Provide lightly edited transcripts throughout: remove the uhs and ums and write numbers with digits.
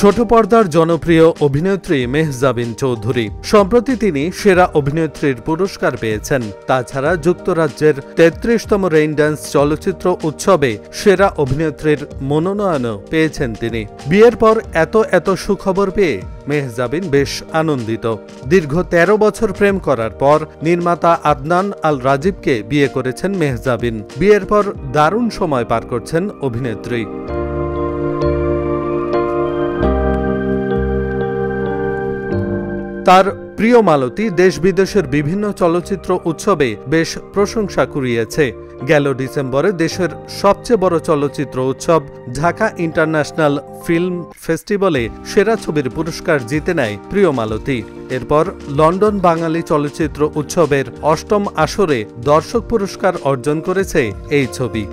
ছোট পর্দার জনপ্রিয় অভিনেত্রী মেহজাবিন চৌধুরী সম্প্রতি তিনি সেরা অভিনেত্রীর পুরস্কার পেয়েছেন। তাছাড়া যুক্তরাজ্যের ৩৩তম রেইনড্যান্স চলচ্চিত্র উৎসবে সেরা অভিনেত্রীর মনোনয়নও পেয়েছেন তিনি। বিয়ের পর এত সুখবর পেয়ে মেহজাবিন বেশ আনন্দিত। দীর্ঘ ১৩ বছর প্রেম করার পর নির্মাতা আদনান আল রাজিবকে বিয়ে করেছেন মেহজাবিন। বিয়ের পর দারুণ সময় পার করছেন অভিনেত্রী। তার প্রিয় মালতী দেশ বিদেশের বিভিন্ন চলচ্চিত্র উৎসবে বেশ প্রশংসা কুড়িয়েছে। গেল ডিসেম্বরে দেশের সবচেয়ে বড় চলচ্চিত্র উৎসব ঢাকা ইন্টারন্যাশনাল ফিল্ম ফেস্টিভ্যালে সেরা ছবির পুরস্কার জিতে নেয় প্রিয় মালতী। এরপর লন্ডন বাঙালি চলচ্চিত্র উৎসবের ৮ম আসরে দর্শক পুরস্কার অর্জন করেছে এই ছবি।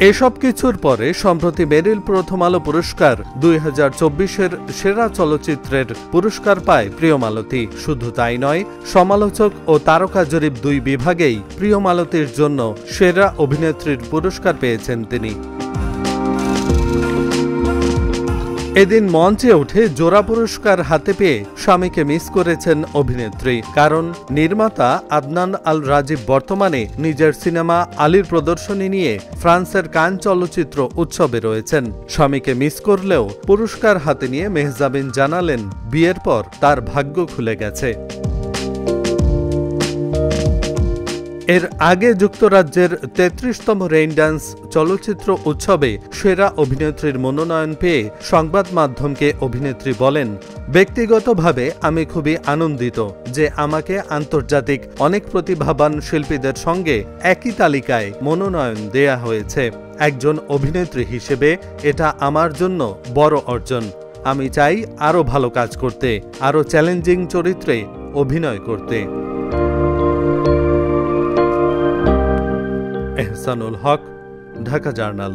এসব কিছুর পরে সম্প্রতি মেরিল প্রথম আলো পুরস্কার ২০২৪-এর সেরা চলচ্চিত্রের পুরস্কার পায় প্রিয় মালতী। শুধু তাই নয়, সমালোচক ও তারকা জরিপ দুই বিভাগেই প্রিয় মালতীর জন্য সেরা অভিনেত্রীর পুরস্কার পেয়েছেন তিনি। এদিন মঞ্চে উঠে জোড়া পুরস্কার হাতে পেয়ে স্বামীকে মিস করেছেন অভিনেত্রী। কারণ নির্মাতা আদনান আল রাজিব বর্তমানে নিজের সিনেমা আলীর প্রদর্শনী নিয়ে ফ্রান্সের কান চলচ্চিত্র উৎসবে রয়েছেন। স্বামীকে মিস করলেও পুরস্কার হাতে নিয়ে মেহজাবিন জানালেন বিয়ের পর তার ভাগ্য খুলে গেছে। এর আগে যুক্তরাজ্যের ৩৩তম রেইনড্যান্স চলচ্চিত্র উৎসবে সেরা অভিনেত্রীর মনোনয়ন পেয়ে সংবাদ মাধ্যমকে অভিনেত্রী বলেন, ব্যক্তিগতভাবে আমি খুবই আনন্দিত যে আমাকে আন্তর্জাতিক অনেক প্রতিভাবান শিল্পীদের সঙ্গে একই তালিকায় মনোনয়ন দেয়া হয়েছে। একজন অভিনেত্রী হিসেবে এটা আমার জন্য বড় অর্জন। আমি চাই আরও ভালো কাজ করতে, আরও চ্যালেঞ্জিং চরিত্রে অভিনয় করতে। এহসানুল হক, ঢাকা জার্নাল।